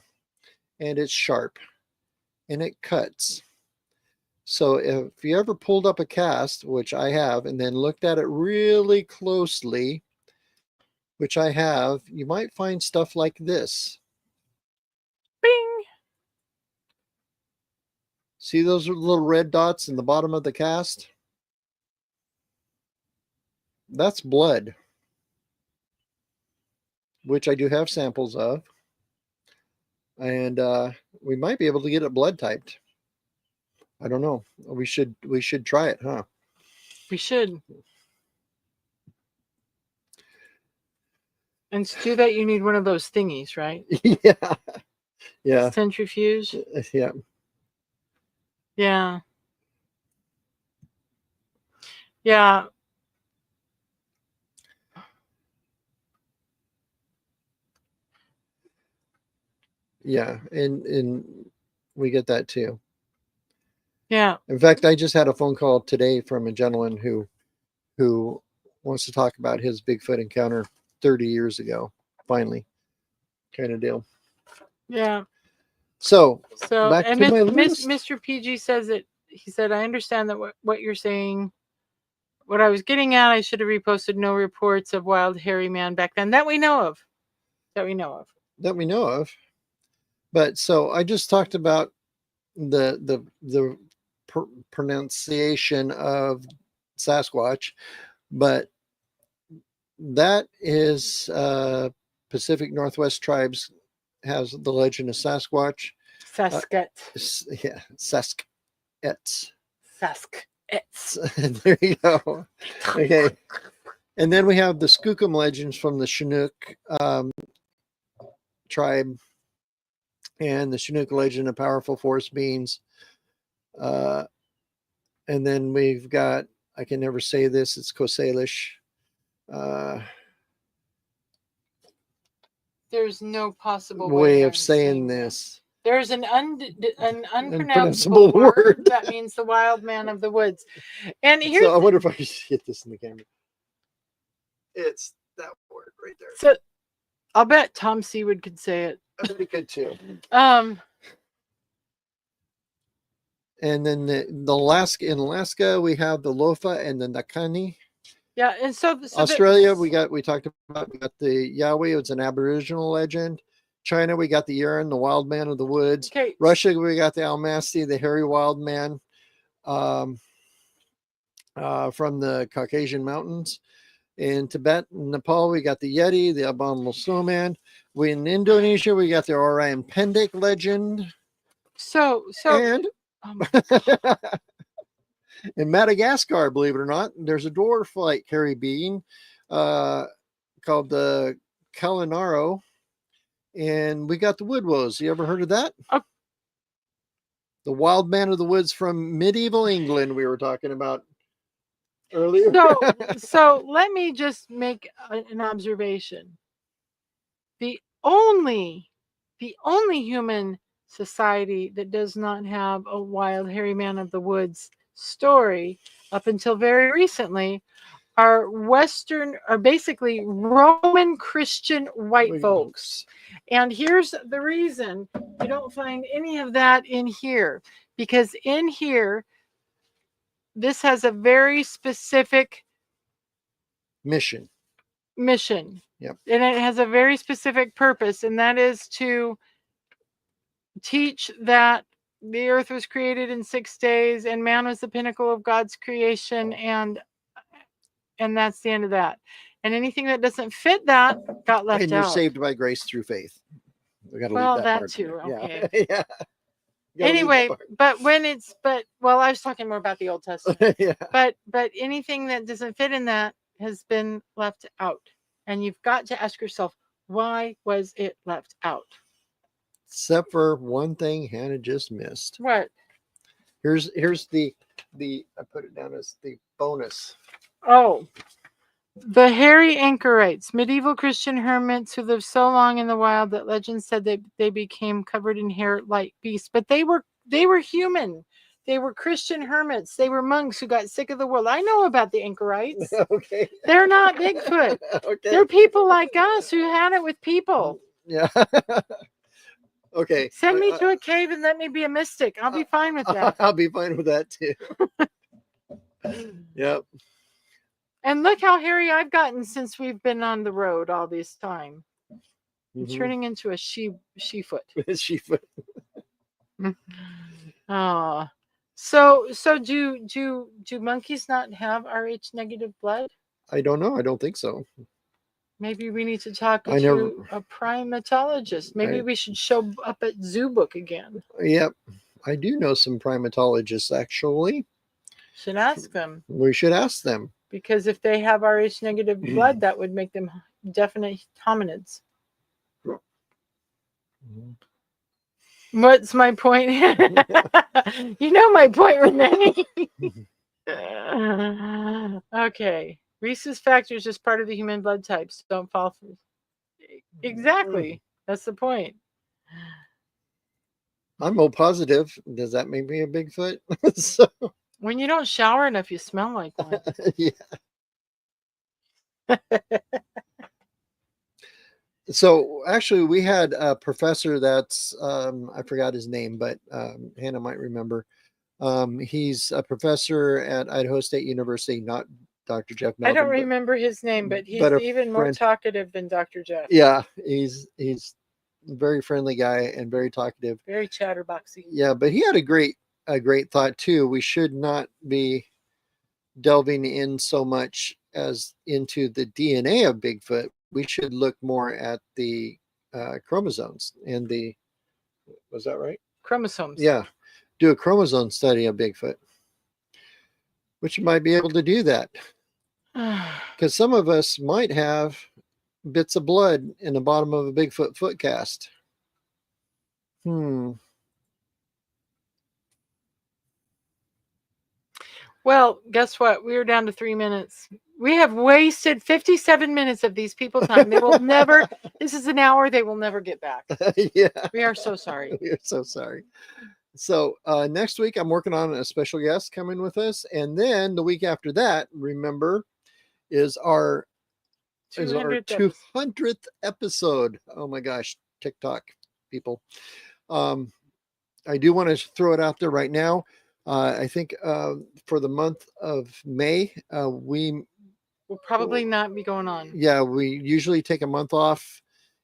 and it's sharp and it cuts. So if you ever pulled up a cast, which I have, and then looked at it really closely, which I have, you might find stuff like this. Bing! See those little red dots in the bottom of the cast? That's blood, which I do have samples of, and we might be able to get it blood typed. I don't know. We should try it, huh? We should. And to do that, you need one of those thingies, right? Yeah. Yeah. Centrifuge. Yeah. Yeah. Yeah. Yeah. And we get that too. Yeah. In fact, I just had a phone call today from a gentleman who wants to talk about his Bigfoot encounter 30 years ago, finally, kind of deal. Yeah. So back and to my list. Mr. PG says that he said, I understand that what you're saying. What I was getting at, I should have reposted no reports of wild hairy man back then that we know of. That we know of. But so I just talked about the pronunciation of Sasquatch, but that is Pacific Northwest tribes has the legend of Sasquatch. Sasket. Yeah, Saskets. Saskets. There you go. Okay. And then we have the Skookum legends from the Chinook tribe, and the Chinook legend of powerful force beings. And then we've got, I can never say this, it's Kosalish. There's no possible way of I'm saying this. There's an unpronounceable word that means the wild man of the woods. And here's So I wonder if I should hit this in the camera. It's that word right there. So I'll bet Tom Seawood could say it. That'd be good too. And then in Alaska we have the Lofa and the Nakani. Yeah, and so Australia we talked about the Yahweh. It's an Aboriginal legend. China we got the Yeren, the wild man of the woods. Okay. Russia we got the Almasty, the hairy wild man from the Caucasian mountains. In Tibet and Nepal we got the Yeti, the abominable snowman. In Indonesia we got the Orang Pendek legend. And in Madagascar, believe it or not, there's a dwarf-like hairy being called the Kalinaro, and we got the Woodwoes. You ever heard of that? The wild man of the woods from medieval England we were talking about earlier. So let me just make an observation. The only human society that does not have a wild hairy man of the woods story up until very recently are basically Roman Christian white folks. And here's the reason you don't find any of that in here, because in here this has a very specific mission. Yep. And it has a very specific purpose, and that is to teach that the earth was created in 6 days and man was the pinnacle of God's creation, and that's the end of that. And anything that doesn't fit that got left out. And you're saved by grace through faith. We got to leave that part too. there. Okay. Yeah. Anyway, I was talking more about the Old Testament. Yeah. But anything that doesn't fit in that has been left out. And you've got to ask yourself, why was it left out? Except for one thing Hannah just missed. What? Here's the I put it down as the bonus. Oh, the hairy anchorites, medieval Christian hermits who lived so long in the wild that legend said they became covered in hair like beasts. But they were human. They were Christian hermits. They were monks who got sick of the world. I know about the anchorites. Okay. They're not Bigfoot. Okay. They're people like us who had it with people. Yeah. Okay. Send me to a cave and let me be a mystic. I'll be fine with that. I'll be fine with that too. Yep. And look how hairy I've gotten since we've been on the road all this time. I'm turning into a she-foot. She-foot. Oh. So do monkeys not have Rh negative blood? I don't know. I don't think so. Maybe we need to talk to a primatologist. Maybe we should show up at Zoo Book again. Yep. I do know some primatologists, actually. Should ask them. We should ask them. Because if they have Rh negative blood, that would make them definite hominids. What's my point? You know my point, Renee. Okay. Rhesus factor is just part of the human blood types. Don't fall for. Exactly. That's the point. I'm O positive. Does that make me a Bigfoot? So, when you don't shower enough, you smell like one. yeah. So actually, we had a professor that's I forgot his name, but Hannah might remember. He's a professor at Idaho State University, not Dr. Jeff Melvin. I don't remember his name, but he's even more talkative than Dr. Jeff. Yeah, he's a very friendly guy and very talkative. Very chatterboxy. Yeah, but he had a great thought too. We should not be delving in so much as into the DNA of Bigfoot. We should look more at the chromosomes and the, was that right? Chromosomes. Yeah. Do a chromosome study of Bigfoot, which you might be able to do that. Because some of us might have bits of blood in the bottom of a Bigfoot foot cast. Well, guess what? We're down to 3 minutes. We have wasted 57 minutes of these people's time. They will never, this is an hour they will never get back. Yeah. We are so sorry. We are so sorry. So next week, I'm working on a special guest coming with us. And then the week after that, remember, is our 200th episode. Oh my gosh, TikTok people. I do want to throw it out there right now. I think for the month of May, we will probably not be going on. Yeah, we usually take a month off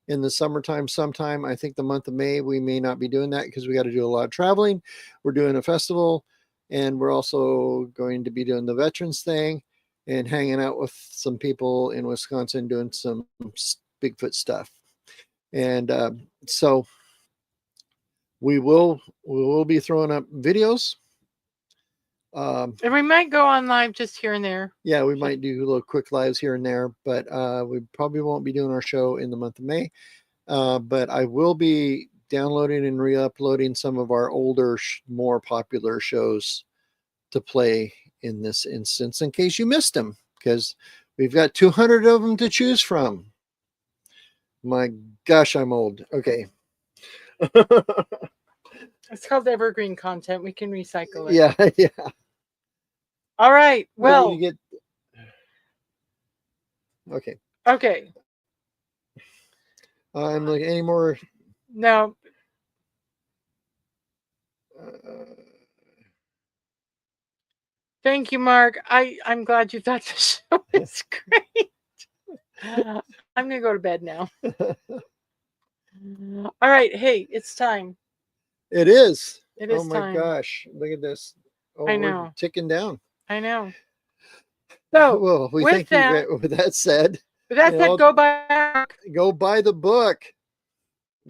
in the summertime sometime. I think the month of May, we may not be doing that because we got to do a lot of traveling. We're doing a festival, and we're also going to be doing the veterans thing and hanging out with some people in Wisconsin doing some Bigfoot stuff. And so we will be throwing up videos. And we might go on live just here and there. Yeah, we might do little quick lives here and there, but we probably won't be doing our show in the month of May. But I will be downloading and re-uploading some of our older, more popular shows to play in this instance in case you missed them, because we've got 200 of them to choose from. My gosh, I'm old. Okay. It's called evergreen content. We can recycle it. Yeah, yeah. All right. Well, you get... okay. Okay. I'm looking any more. No. Thank you, Mark. I'm glad you thought the show was great. I'm gonna go to bed now. All right. Hey, it's time. It is. It is. Oh my time. gosh! Look at this. Oh, I know. We're ticking down. I know. So, well, we thank you. With that said, go buy. Go buy the book.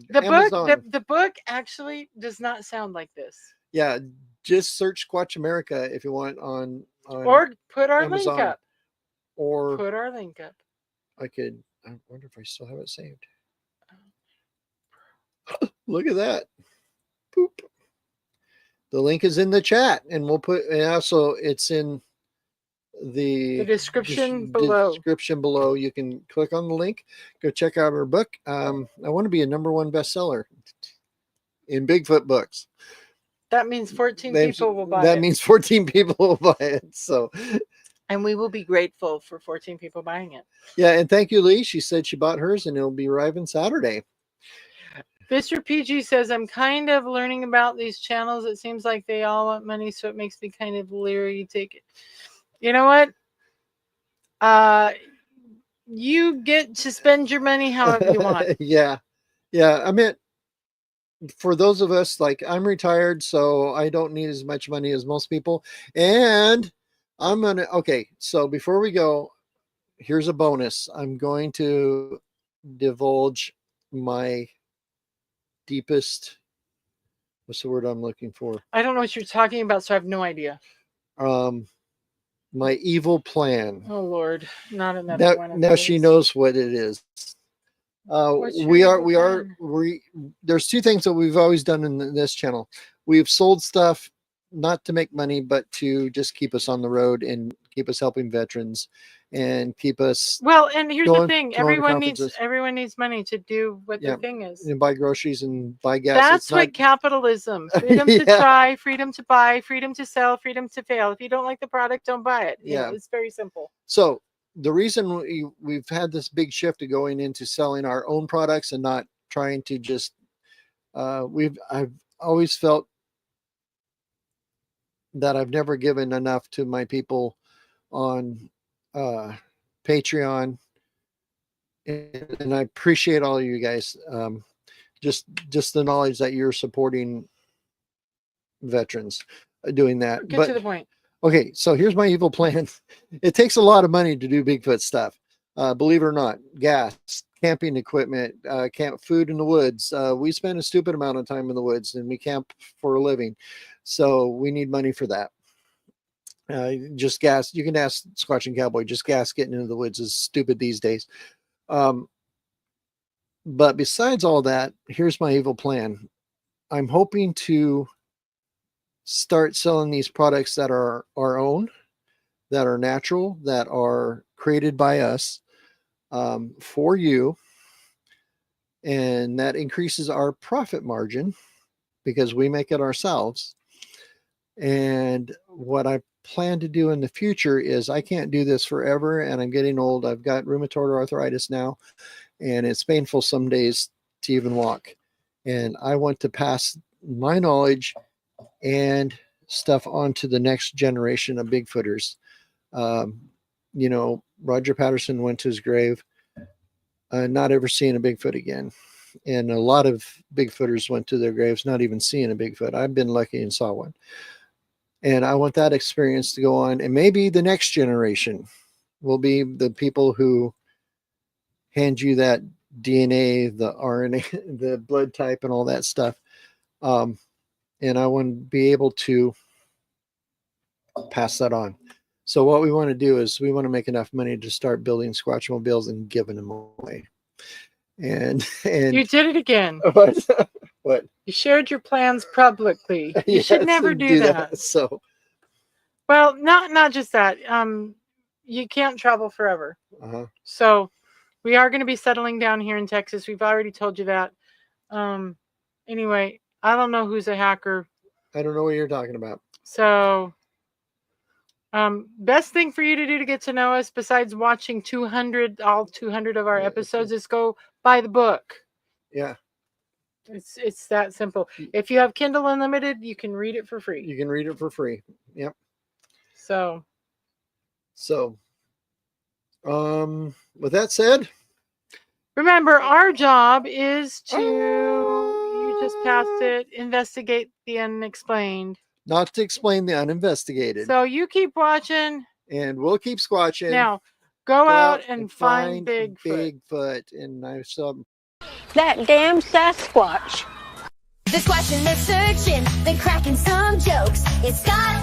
The book actually does not sound like this. Yeah, just search Squatch America if you want on or put our Amazon, link up. Or put our link up. I wonder if I still have it saved. Look at that. Boop. The link is in the chat, and we'll put, and also it's in the description below. Description below. You can click on the link, go check out our book. I want to be a #1 bestseller in Bigfoot books. That means 14 people will buy it. That means 14 people will buy it. So, and we will be grateful for 14 people buying it. Yeah, and thank you, Lee. She said she bought hers, and it'll be arriving Saturday. Mr. PG says, I'm kind of learning about these channels. It seems like they all want money, so it makes me kind of leery to take it. You know what? You get to spend your money however you want. Yeah. I mean, for those of us, like, I'm retired, so I don't need as much money as most people. And I'm going to, okay, so before we go, here's a bonus. I'm going to divulge my deepest what's the word I'm looking for? I don't know what you're talking about, so I have no idea. My evil plan. Oh Lord, not another one of Now those. she knows what it is. What's your evil plan? There's two things that we've always done in this channel. We've sold stuff not to make money, but to just keep us on the road and keep us helping veterans and keep us. Well, and here's the thing: going to everyone needs money to do what Yeah, the thing is. and buy groceries and buy gas. That's what capitalism: freedom to Yeah. try, freedom to buy, freedom to sell, freedom to fail. If you don't like the product, don't buy it. Yeah. It's very simple. So the reason we've had this big shift to going into selling our own products and not trying to just I've always felt that I've never given enough to my people on Patreon, and I appreciate all of you guys. Just the knowledge that you're supporting veterans doing that. Get to the point. Okay, so here's my evil plan. It takes a lot of money to do Bigfoot stuff. Believe it or not, gas, camping equipment, food in the woods. We spend a stupid amount of time in the woods, and we camp for a living. So we need money for that. Just gas. You can ask Squatch and Cowboy. Just gas getting into the woods is stupid these days. But besides all that, here's my evil plan. I'm hoping to start selling these products that are our own, that are natural, that are created by us for you. And that increases our profit margin because we make it ourselves. And what I plan to do in the future is, I can't do this forever, and I'm getting old. I've got rheumatoid arthritis now, and it's painful some days to even walk. And I want to pass my knowledge and stuff on to the next generation of Bigfooters. You know, Roger Patterson went to his grave, not ever seeing a Bigfoot again. And a lot of Bigfooters went to their graves not even seeing a Bigfoot. I've been lucky and saw one. And I want that experience to go on. And maybe the next generation will be the people who hand you that DNA, the RNA, the blood type, and all that stuff. And I want to be able to pass that on. So what we want to do is we want to make enough money to start building Squatchmobiles and giving them away. And you did it again. What? You shared your plans publicly. You should never do that. So, well, not just that. You can't travel forever. So we are going to be settling down here in Texas. We've already told you that. Anyway, I don't know who's a hacker. I don't know what you're talking about. So, best thing for you to do to get to know us, besides watching all 200 of our episodes, is go buy the book. Yeah. It's that simple. If you have Kindle Unlimited, you can read it for free. You can read it for free. Yep. So, with that said, remember, our job is to, you just passed it, investigate the unexplained. Not to explain the uninvestigated. So you keep watching. And we'll keep squatching. Now, go out and find Bigfoot. And I saw that damn Sasquatch. They're squatching, they're searching, they're cracking some jokes. It's got